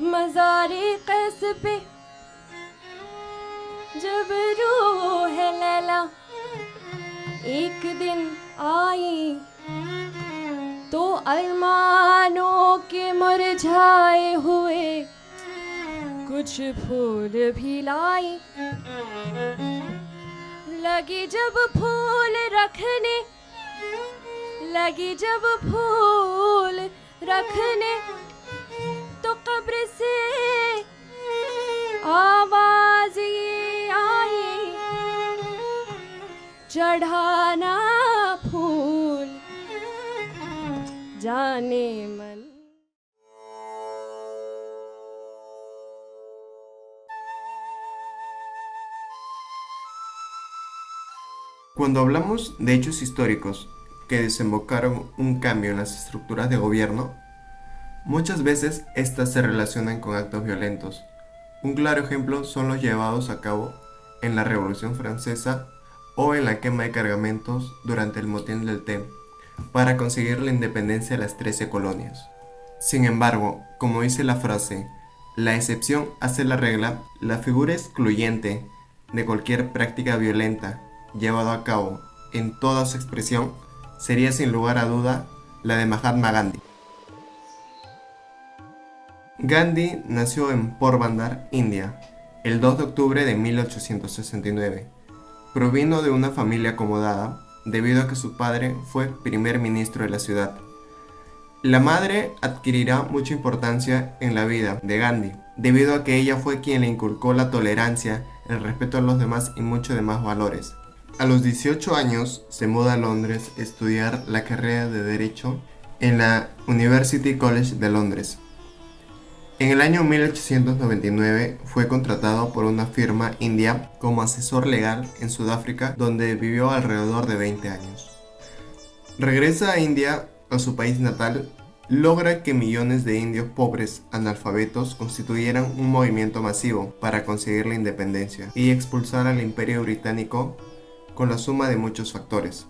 मज़ारे क़ैस पे जब रूह लैला एक दिन आई तो अरमानों के मुरझाए हुए कुछ फूल भी लाई। लगी जब फूल रखने, लगी जब फूल रखने तो कब्र से आवाज ये आई, चढ़ाना फूल जाने मन। Cuando hablamos de hechos históricos que desembocaron un cambio en las estructuras de gobierno, muchas veces estas se relacionan con actos violentos. Un claro ejemplo son los llevados a cabo en la Revolución Francesa o en la quema de cargamentos durante el motín del Té para conseguir la independencia de las 13 colonias. Sin embargo, como dice la frase, la excepción hace la regla, la figura excluyente de cualquier práctica violenta llevado a cabo en toda su expresión sería sin lugar a duda la de Mahatma Gandhi. Gandhi nació en Porbandar, India, el 2 de octubre de 1869. Provino de una familia acomodada debido a que su padre fue primer ministro de la ciudad. La madre adquirirá mucha importancia en la vida de Gandhi, debido a que ella fue quien le inculcó la tolerancia, el respeto a los demás y muchos demás valores. A los 18 años se muda a Londres a estudiar la carrera de Derecho en la University College de Londres. En el año 1899 fue contratado por una firma india como asesor legal en Sudáfrica, donde vivió alrededor de 20 años. Regresa a India, a su país natal, logra que millones de indios pobres analfabetos constituyeran un movimiento masivo para conseguir la independencia y expulsar al Imperio Británico con la suma de muchos factores.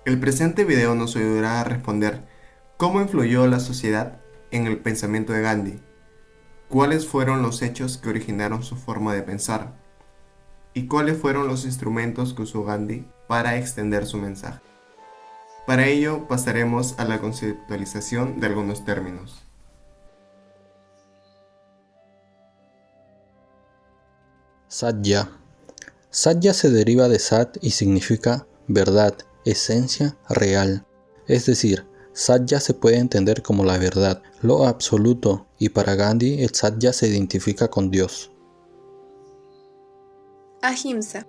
El presente video nos ayudará a responder cómo influyó la sociedad en el pensamiento de Gandhi, cuáles fueron los hechos que originaron su forma de pensar y cuáles fueron los instrumentos que usó Gandhi para extender su mensaje. Para ello pasaremos a la conceptualización de algunos términos. Satya. Satya se deriva de Sat y significa verdad, esencia, real. Es decir, Satya se puede entender como la verdad, lo absoluto, y para Gandhi el Satya se identifica con Dios. Ahimsa.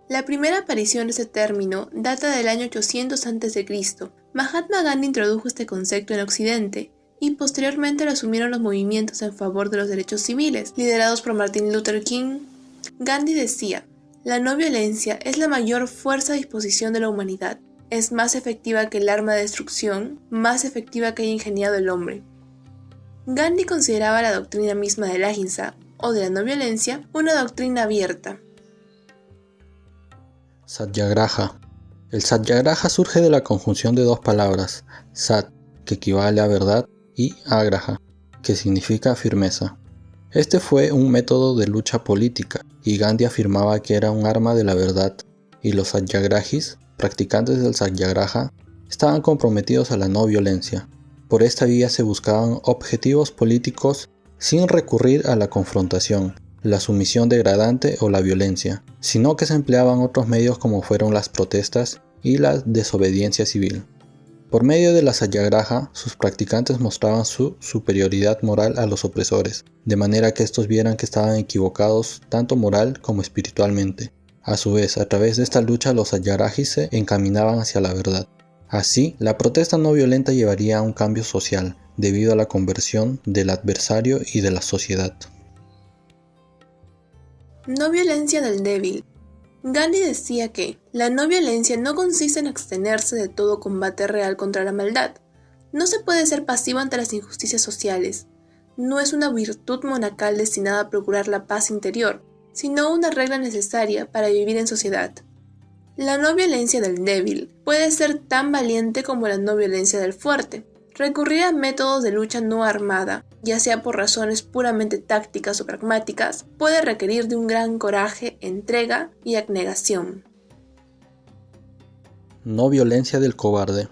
La primera aparición de este término data del año 800 a.C. Mahatma Gandhi introdujo este concepto en Occidente y posteriormente lo asumieron los movimientos en favor de los derechos civiles, liderados por Martin Luther King. Gandhi decía: la no violencia es la mayor fuerza a disposición de la humanidad. Es más efectiva que el arma de destrucción, más efectiva que haya ingeniado el hombre. Gandhi consideraba la doctrina misma del ahimsa, o de la no violencia, una doctrina abierta. Satyagraha. El Satyagraha surge de la conjunción de dos palabras, Sat, que equivale a verdad, y Agraha, que significa firmeza. Este fue un método de lucha política, y Gandhi afirmaba que era un arma de la verdad, y los Satyagrahis, practicantes del Satyagraha, estaban comprometidos a la no violencia. Por esta vía se buscaban objetivos políticos sin recurrir a la confrontación, la sumisión degradante o la violencia, sino que se empleaban otros medios como fueron las protestas y la desobediencia civil. Por medio de la Satyagraha, sus practicantes mostraban su superioridad moral a los opresores, de manera que estos vieran que estaban equivocados tanto moral como espiritualmente. A su vez, a través de esta lucha los Satyagrahis se encaminaban hacia la verdad. Así, la protesta no violenta llevaría a un cambio social, debido a la conversión del adversario y de la sociedad. No violencia del débil. Gandhi decía que la no violencia no consiste en abstenerse de todo combate real contra la maldad. No se puede ser pasivo ante las injusticias sociales. No es una virtud monacal destinada a procurar la paz interior, sino una regla necesaria para vivir en sociedad. La no violencia del débil puede ser tan valiente como la no violencia del fuerte. Recurrir a métodos de lucha no armada, ya sea por razones puramente tácticas o pragmáticas, puede requerir de un gran coraje, entrega y abnegación. No violencia del cobarde.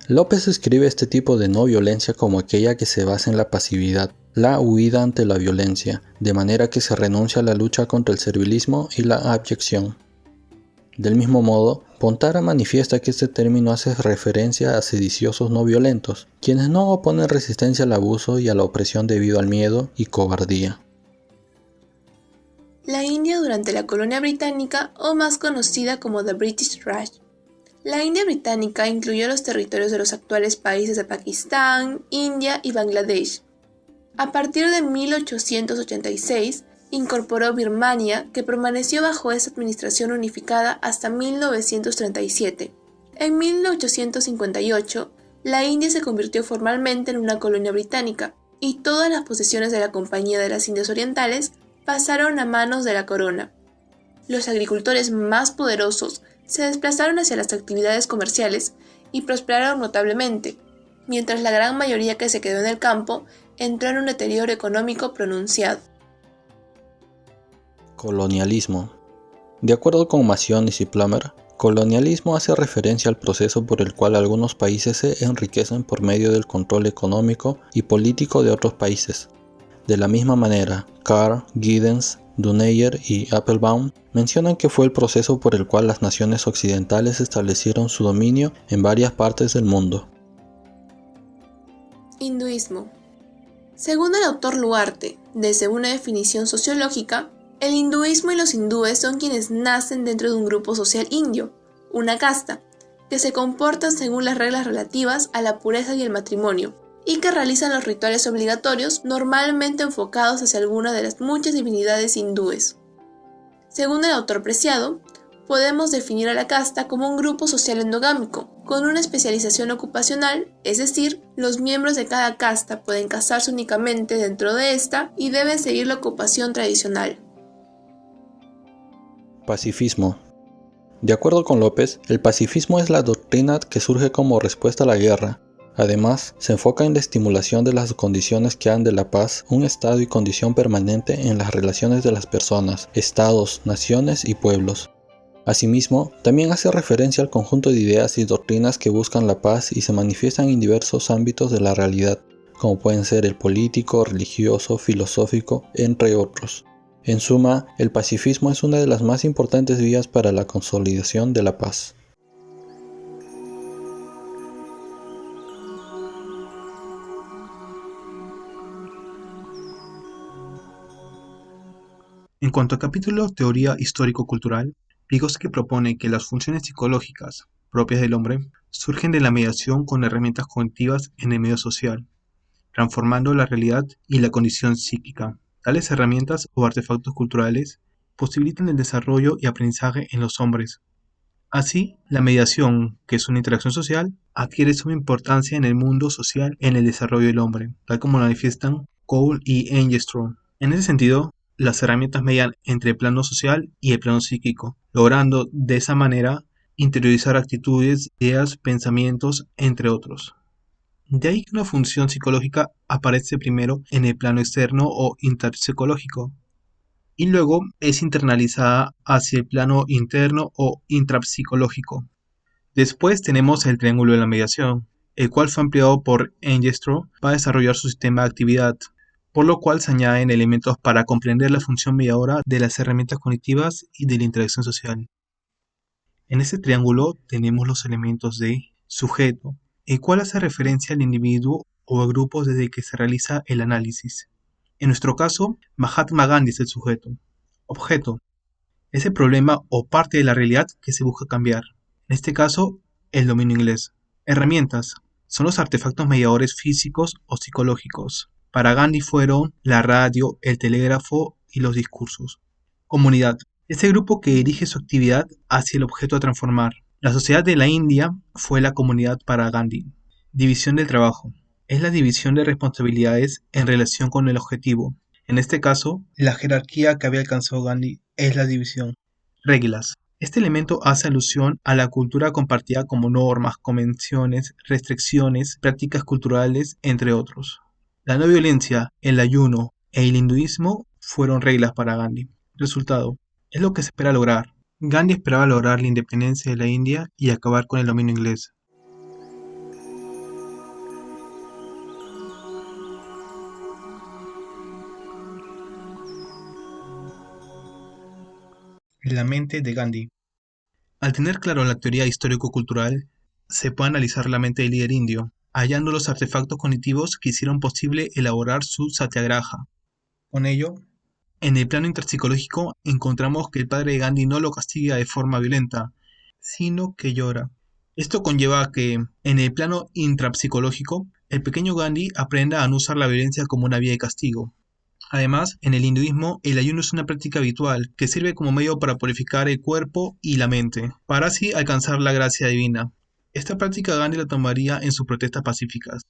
López escribe este tipo de no violencia como aquella que se basa en la pasividad, la huida ante la violencia, de manera que se renuncia a la lucha contra el servilismo y la abyección. Del mismo modo, Pontara manifiesta que este término hace referencia a sediciosos no violentos, quienes no oponen resistencia al abuso y a la opresión debido al miedo y cobardía. La India durante la colonia británica, o más conocida como The British Raj. La India británica incluyó los territorios de los actuales países de Pakistán, India y Bangladesh. A partir de 1886, incorporó Birmania, que permaneció bajo esta administración unificada hasta 1937. En 1858, la India se convirtió formalmente en una colonia británica, y todas las posesiones de la Compañía de las Indias Orientales pasaron a manos de la corona. Los agricultores más poderosos se desplazaron hacia las actividades comerciales y prosperaron notablemente, mientras la gran mayoría que se quedó en el campo entró en un deterioro económico pronunciado. Colonialismo. De acuerdo con Macionis y Plummer, colonialismo hace referencia al proceso por el cual algunos países se enriquecen por medio del control económico y político de otros países. De la misma manera, Carr, Giddens, Duneyer y Applebaum mencionan que fue el proceso por el cual las naciones occidentales establecieron su dominio en varias partes del mundo. Hinduismo. Según el autor Luarte, desde una definición sociológica, el hinduismo y los hindúes son quienes nacen dentro de un grupo social indio, una casta, que se comportan según las reglas relativas a la pureza y el matrimonio, y que realizan los rituales obligatorios normalmente enfocados hacia alguna de las muchas divinidades hindúes. Según el autor Preciado, podemos definir a la casta como un grupo social endogámico, con una especialización ocupacional, es decir, los miembros de cada casta pueden casarse únicamente dentro de esta y deben seguir la ocupación tradicional. Pacifismo. De acuerdo con López, el pacifismo es la doctrina que surge como respuesta a la guerra. Además, se enfoca en la estimulación de las condiciones que hagan de la paz un estado y condición permanente en las relaciones de las personas, estados, naciones y pueblos. Asimismo, también hace referencia al conjunto de ideas y doctrinas que buscan la paz y se manifiestan en diversos ámbitos de la realidad, como pueden ser el político, religioso, filosófico, entre otros. En suma, el pacifismo es una de las más importantes vías para la consolidación de la paz. En cuanto al capítulo Teoría Histórico-Cultural, Vygotsky propone que las funciones psicológicas propias del hombre surgen de la mediación con herramientas cognitivas en el medio social, transformando la realidad y la condición psíquica. Tales herramientas o artefactos culturales posibilitan el desarrollo y aprendizaje en los hombres. Así, la mediación, que es una interacción social, adquiere suma importancia en el mundo social en el desarrollo del hombre, tal como lo manifiestan Cole y Engstrom. En ese sentido, las herramientas median entre el plano social y el plano psíquico, logrando de esa manera interiorizar actitudes, ideas, pensamientos, entre otros. De ahí que una función psicológica aparece primero en el plano externo o interpsicológico, y luego es internalizada hacia el plano interno o intrapsicológico. Después tenemos el triángulo de la mediación, el cual fue empleado por Engstrom para desarrollar su sistema de actividad, por lo cual se añaden elementos para comprender la función mediadora de las herramientas cognitivas y de la interacción social. En este triángulo tenemos los elementos de sujeto, el cual hace referencia al individuo o a grupos desde el que se realiza el análisis. En nuestro caso, Mahatma Gandhi es el sujeto. Objeto, es el problema o parte de la realidad que se busca cambiar. En este caso, el dominio inglés. Herramientas, son los artefactos mediadores físicos o psicológicos. Para Gandhi fueron la radio, el telégrafo y los discursos. Comunidad, es el grupo que dirige su actividad hacia el objeto a transformar. La sociedad de la India fue la comunidad para Gandhi. División del trabajo. Es la división de responsabilidades en relación con el objetivo. En este caso, la jerarquía que había alcanzado Gandhi es la división. Reglas. Este elemento hace alusión a la cultura compartida como normas, convenciones, restricciones, prácticas culturales, entre otros. La no violencia, el ayuno e el hinduismo fueron reglas para Gandhi. Resultado, es lo que se espera lograr. Gandhi esperaba lograr la independencia de la India y acabar con el dominio inglés. La mente de Gandhi. Al tener claro la teoría histórico-cultural, se puede analizar la mente del líder indio, hallando los artefactos cognitivos que hicieron posible elaborar su satyagraha. Con ello, en el plano interpsicológico encontramos que el padre de Gandhi no lo castiga de forma violenta, sino que llora. Esto conlleva a que, en el plano intrapsicológico, el pequeño Gandhi aprenda a no usar la violencia como una vía de castigo. Además, en el hinduismo, el ayuno es una práctica habitual que sirve como medio para purificar el cuerpo y la mente, para así alcanzar la gracia divina. Esta práctica Gandhi la tomaría en sus protestas pacíficas.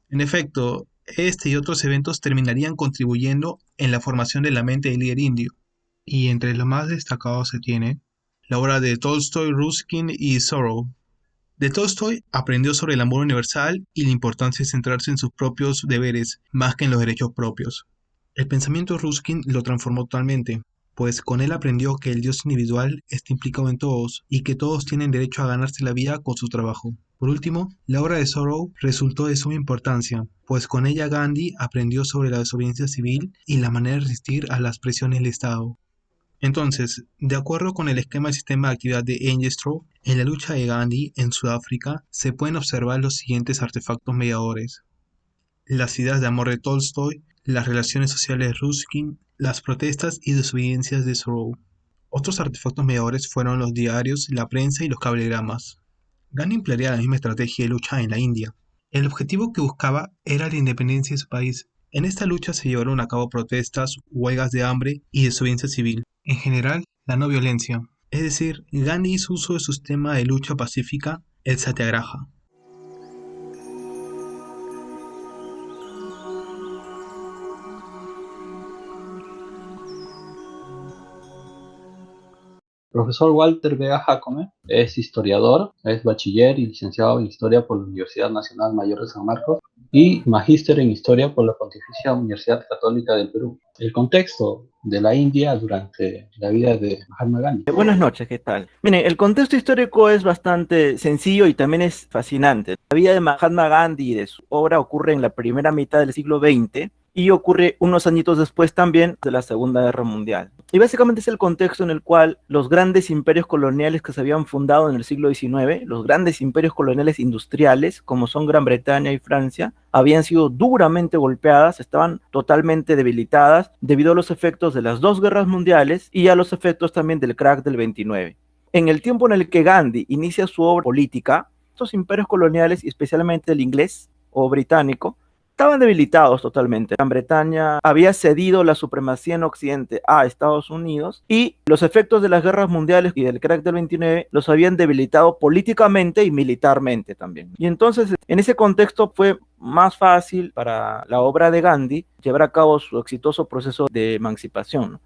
En efecto, este y otros eventos terminarían contribuyendo en la formación de la mente del líder indio. Y entre los más destacados se tiene la obra de Tolstoy, Ruskin y Thoreau. De Tolstoy aprendió sobre el amor universal y la importancia de centrarse en sus propios deberes más que en los derechos propios. El pensamiento de Ruskin lo transformó totalmente, pues con él aprendió que el Dios individual está implicado en todos y que todos tienen derecho a ganarse la vida con su trabajo. Por último, la obra de Thoreau resultó de suma importancia, pues con ella Gandhi aprendió sobre la desobediencia civil y la manera de resistir a las presiones del Estado. Entonces, de acuerdo con el esquema del sistema de actividad de Engström, en la lucha de Gandhi en Sudáfrica se pueden observar los siguientes artefactos mediadores: las ideas de amor de Tolstoy, las relaciones sociales de Ruskin, las protestas y desobediencias de Thoreau. Otros artefactos mediadores fueron los diarios, la prensa y los cablegramas. Gandhi emplearía la misma estrategia de lucha en la India. El objetivo que buscaba era la independencia de su país. En esta lucha se llevaron a cabo protestas, huelgas de hambre y desobediencia civil. En general, la no violencia. Es decir, Gandhi hizo uso de su sistema de lucha pacífica, el satyagraha. Profesor Walter Vega Jácome es historiador, es bachiller y licenciado en Historia por la Universidad Nacional Mayor de San Marcos y magíster en Historia por la Pontificia Universidad Católica del Perú. El contexto de la India durante la vida de Mahatma Gandhi. Buenas noches, ¿qué tal? Miren, el contexto histórico es bastante sencillo y también es fascinante. La vida de Mahatma Gandhi y de su obra ocurre en la primera mitad del siglo XX y ocurre unos añitos después también de la Segunda Guerra Mundial. Y básicamente es el contexto en el cual los grandes imperios coloniales que se habían fundado en el siglo XIX, los grandes imperios coloniales industriales, como son Gran Bretaña y Francia, habían sido duramente golpeadas, estaban totalmente debilitadas debido a los efectos de las dos guerras mundiales y a los efectos también del crack del 29. En el tiempo en el que Gandhi inicia su obra política, estos imperios coloniales, y especialmente el inglés o británico, estaban debilitados totalmente. Gran Bretaña había cedido la supremacía en Occidente a Estados Unidos y los efectos de las guerras mundiales y del crack del 29 los habían debilitado políticamente y militarmente también. Y entonces, en ese contexto fue más fácil para la obra de Gandhi llevar a cabo su exitoso proceso de emancipación.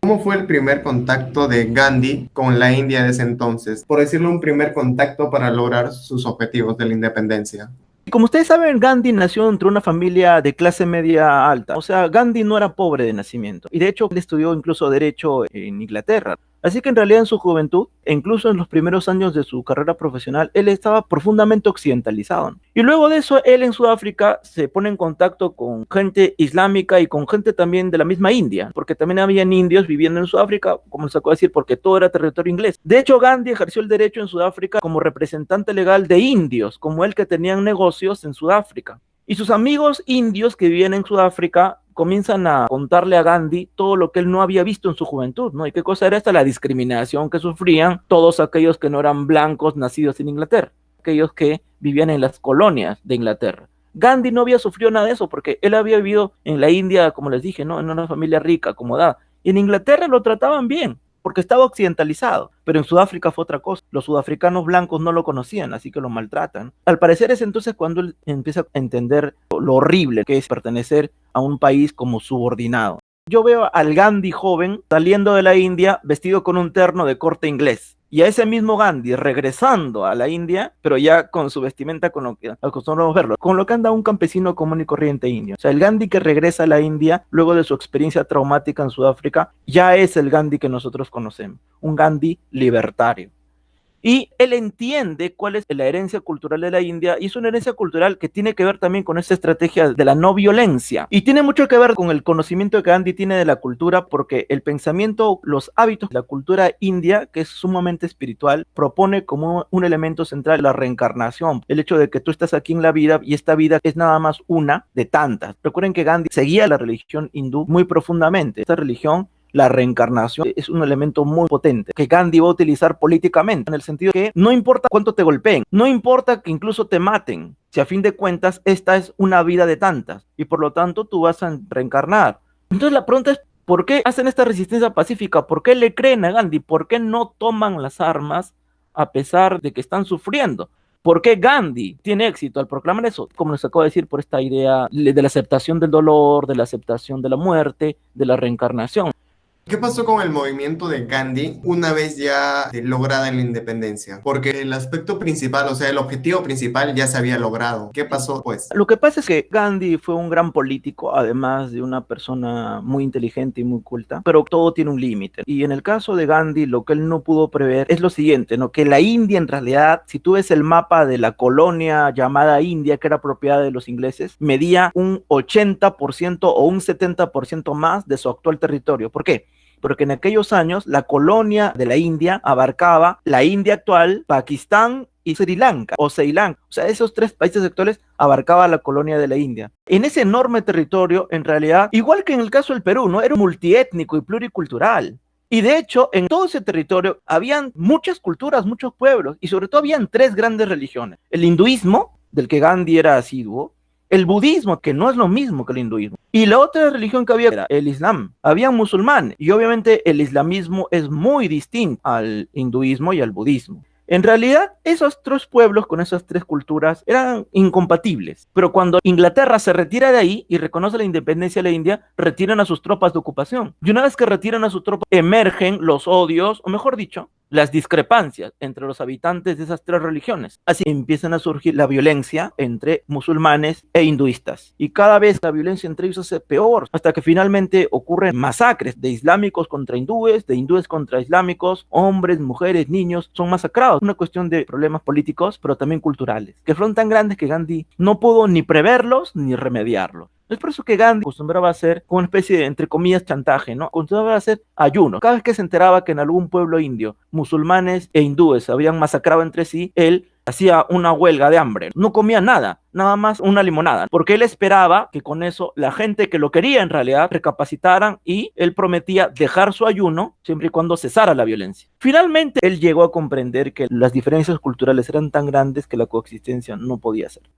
¿Cómo fue el primer contacto de Gandhi con la India de ese entonces? Por decirlo, un primer contacto para lograr sus objetivos de la independencia. Como ustedes saben, Gandhi nació entre una familia de clase media alta. O sea, Gandhi no era pobre de nacimiento. Y de hecho, él estudió incluso Derecho en Inglaterra. Así que en realidad en su juventud, e incluso en los primeros años de su carrera profesional, él estaba profundamente occidentalizado. Y luego de eso, él en Sudáfrica se pone en contacto con gente islámica y con gente también de la misma India, porque también habían indios viviendo en Sudáfrica, como se acaba de decir, porque todo era territorio inglés. De hecho, Gandhi ejerció el derecho en Sudáfrica como representante legal de indios, como él, que tenían negocios en Sudáfrica. Y sus amigos indios que vivían en Sudáfrica comienzan a contarle a Gandhi todo lo que él no había visto en su juventud, ¿no? Y qué cosa era esta, la discriminación que sufrían todos aquellos que no eran blancos nacidos en Inglaterra, aquellos que vivían en las colonias de Inglaterra. Gandhi no había sufrido nada de eso porque él había vivido en la India, como les dije, ¿no? En una familia rica, acomodada. Y en Inglaterra lo trataban bien, porque estaba occidentalizado, pero en Sudáfrica fue otra cosa. Los sudafricanos blancos no lo conocían, así que lo maltratan. Al parecer es entonces cuando él empieza a entender lo horrible que es pertenecer a un país como subordinado. Yo veo al Gandhi joven saliendo de la India vestido con un terno de corte inglés. Y a ese mismo Gandhi regresando a la India, pero ya con su vestimenta con lo que acostumbramos verlo, con lo que anda un campesino común y corriente indio. O sea, el Gandhi que regresa a la India luego de su experiencia traumática en Sudáfrica, ya es el Gandhi que nosotros conocemos, un Gandhi libertario. Y él entiende cuál es la herencia cultural de la India y es una herencia cultural que tiene que ver también con esta estrategia de la no violencia. Y tiene mucho que ver con el conocimiento que Gandhi tiene de la cultura porque el pensamiento, los hábitos de la cultura india, que es sumamente espiritual, propone como un elemento central la reencarnación. El hecho de que tú estás aquí en la vida y esta vida es nada más una de tantas. Recuerden que Gandhi seguía la religión hindú muy profundamente. Esta religión, la reencarnación, es un elemento muy potente que Gandhi va a utilizar políticamente, en el sentido que no importa cuánto te golpeen, no importa que incluso te maten, si a fin de cuentas esta es una vida de tantas y por lo tanto tú vas a reencarnar. Entonces la pregunta es, ¿por qué hacen esta resistencia pacífica? ¿Por qué le creen a Gandhi? ¿Por qué no toman las armas a pesar de que están sufriendo? ¿Por qué Gandhi tiene éxito al proclamar eso? Como les acabo de decir, por esta idea de la aceptación del dolor, de la aceptación de la muerte, de la reencarnación. ¿Qué pasó con el movimiento de Gandhi una vez ya lograda la independencia? Porque el aspecto principal, o sea, el objetivo principal ya se había logrado. ¿Qué pasó pues? Lo que pasa es que Gandhi fue un gran político, además de una persona muy inteligente y muy culta, pero todo tiene un límite. Y en el caso de Gandhi, lo que él no pudo prever es lo siguiente, ¿no? Que la India en realidad, si tú ves el mapa de la colonia llamada India, que era propiedad de los ingleses, medía un 80% o un 70% más de su actual territorio. ¿Por qué? Porque en aquellos años la colonia de la India abarcaba la India actual, Pakistán y Sri Lanka o Ceilán. O sea, esos tres países actuales abarcaba la colonia de la India. En ese enorme territorio, en realidad, igual que en el caso del Perú, ¿no? Era multiétnico y pluricultural. Y de hecho, en todo ese territorio habían muchas culturas, muchos pueblos, y sobre todo habían tres grandes religiones. El hinduismo, del que Gandhi era asiduo, el budismo, que no es lo mismo que el hinduismo, y la otra religión que había era el islam. Había musulmanes, y obviamente el islamismo es muy distinto al hinduismo y al budismo. En realidad, esos tres pueblos con esas tres culturas eran incompatibles. Pero cuando Inglaterra se retira de ahí y reconoce la independencia de la India, retiran a sus tropas de ocupación. Y una vez que retiran a sus tropas, emergen los odios, o mejor dicho, las discrepancias entre los habitantes de esas tres religiones. Así empiezan a surgir la violencia entre musulmanes e hinduistas. Y cada vez la violencia entre ellos se hace peor, hasta que finalmente ocurren masacres de islámicos contra hindúes, de hindúes contra islámicos, hombres, mujeres, niños son masacrados. Una cuestión de problemas políticos, pero también culturales, que fueron tan grandes que Gandhi no pudo ni preverlos ni remediarlos. Es por eso que Gandhi acostumbraba a hacer una especie de, entre comillas, chantaje, ¿no? Acostumbraba a hacer ayuno. Cada vez que se enteraba que en algún pueblo indio, musulmanes e hindúes se habían masacrado entre sí, él hacía una huelga de hambre. No comía nada, nada más una limonada, porque él esperaba que con eso la gente que lo quería en realidad recapacitaran y él prometía dejar su ayuno siempre y cuando cesara la violencia. Finalmente, él llegó a comprender que las diferencias culturales eran tan grandes que la coexistencia no podía ser.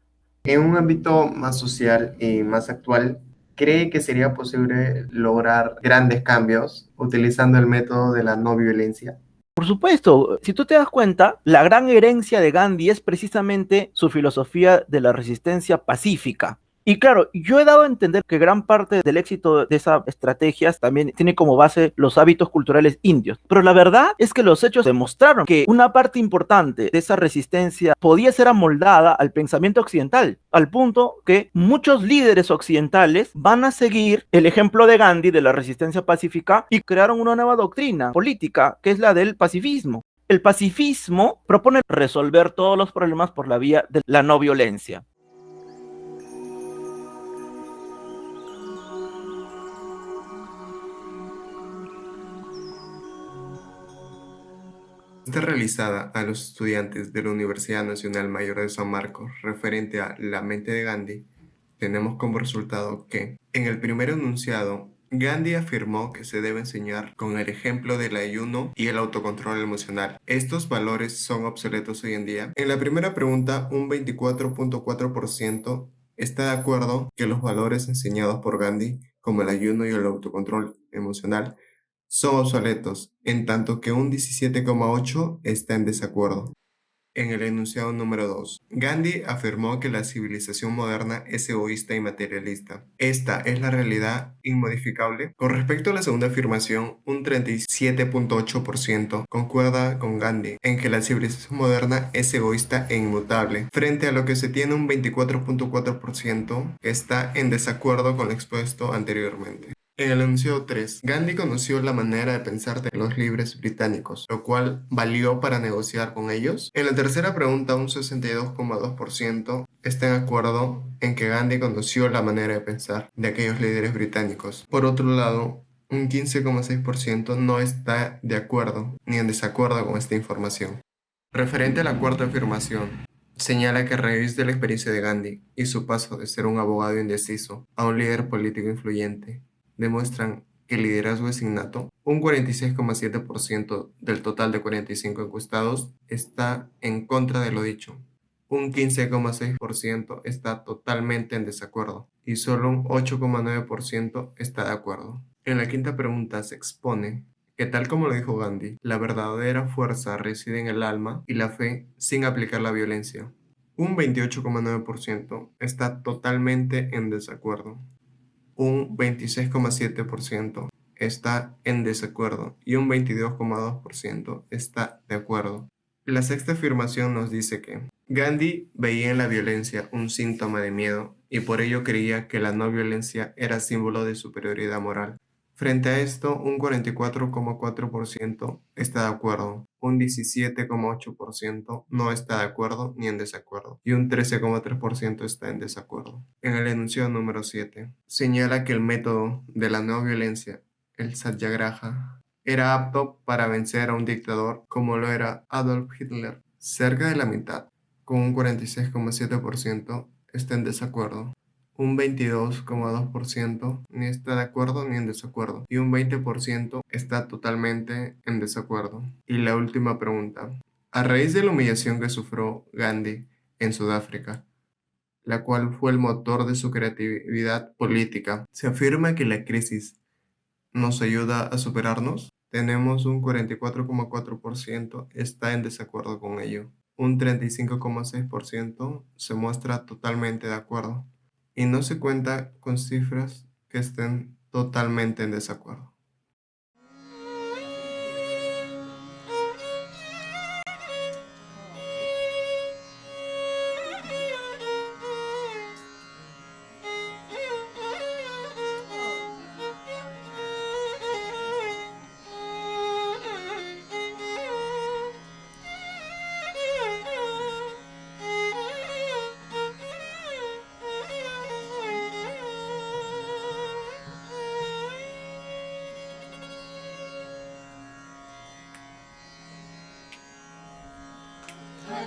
En un ámbito más social y más actual, ¿cree que sería posible lograr grandes cambios utilizando el método de la no violencia? Por supuesto, si tú te das cuenta, la gran herencia de Gandhi es precisamente su filosofía de la resistencia pacífica. Y claro, yo he dado a entender que gran parte del éxito de esas estrategias también tiene como base los hábitos culturales indios. Pero la verdad es que los hechos demostraron que una parte importante de esa resistencia podía ser amoldada al pensamiento occidental, al punto que muchos líderes occidentales van a seguir el ejemplo de Gandhi de la resistencia pacífica y crearon una nueva doctrina política, que es la del pacifismo. El pacifismo propone resolver todos los problemas por la vía de la no violencia. Está realizada a los estudiantes de la Universidad Nacional Mayor de San Marcos referente a la mente de Gandhi, tenemos como resultado que, en el primer enunciado, Gandhi afirmó que se debe enseñar con el ejemplo del ayuno y el autocontrol emocional. ¿Estos valores son obsoletos hoy en día? En la primera pregunta, un 24.4% está de acuerdo que los valores enseñados por Gandhi, como el ayuno y el autocontrol emocional, son obsoletos, en tanto que un 17,8% está en desacuerdo. En el enunciado número 2, Gandhi afirmó que la civilización moderna es egoísta y materialista. Esta es la realidad inmodificable. Con respecto a la segunda afirmación, un 37.8% concuerda con Gandhi en que la civilización moderna es egoísta e inmutable, frente a lo que se tiene un 24.4% que está en desacuerdo con lo expuesto anteriormente. En el enunciado 3, Gandhi conoció la manera de pensar de los libres británicos, lo cual valió para negociar con ellos. En la tercera pregunta, un 62.2% está de acuerdo en que Gandhi conoció la manera de pensar de aquellos líderes británicos. Por otro lado, un 15.6% no está de acuerdo ni en desacuerdo con esta información. Referente a la cuarta afirmación, señala que a raíz de la experiencia de Gandhi y su paso de ser un abogado indeciso a un líder político influyente, demuestran que el liderazgo es innato. Un 46.7% del total de 45 encuestados está en contra de lo dicho. Un 15.6% está totalmente en desacuerdo y solo un 8.9% está de acuerdo. En la quinta pregunta se expone que, tal como lo dijo Gandhi, la verdadera fuerza reside en el alma y la fe sin aplicar la violencia. Un 28.9% está totalmente en desacuerdo. Un 26.7% está en desacuerdo y un 22.2% está de acuerdo. La sexta afirmación nos dice que Gandhi veía en la violencia un síntoma de miedo y por ello creía que la no violencia era símbolo de superioridad moral. Frente a esto, un 44.4% está de acuerdo, un 17.8% no está de acuerdo ni en desacuerdo, y un 13.3% está en desacuerdo. En el enunciado número 7, señala que el método de la no violencia, el Satyagraha, era apto para vencer a un dictador como lo era Adolf Hitler. Cerca de la mitad, con un 46.7%, está en desacuerdo. Un 22.2% ni está de acuerdo ni en desacuerdo y un 20% está totalmente en desacuerdo. Y la última pregunta. A raíz de la humillación que sufrió Gandhi en Sudáfrica, la cual fue el motor de su creatividad política, ¿se afirma que la crisis nos ayuda a superarnos? Tenemos un 44.4% está en desacuerdo con ello. Un 35.6% se muestra totalmente de acuerdo. Y no se cuenta con cifras que estén totalmente en desacuerdo.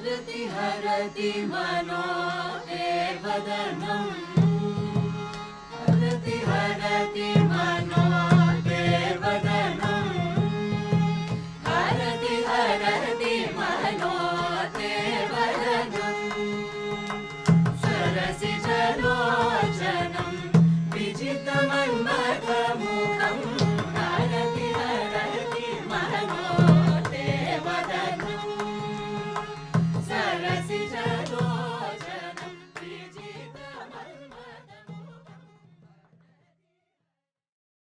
हरति हरति मनो ते वदनं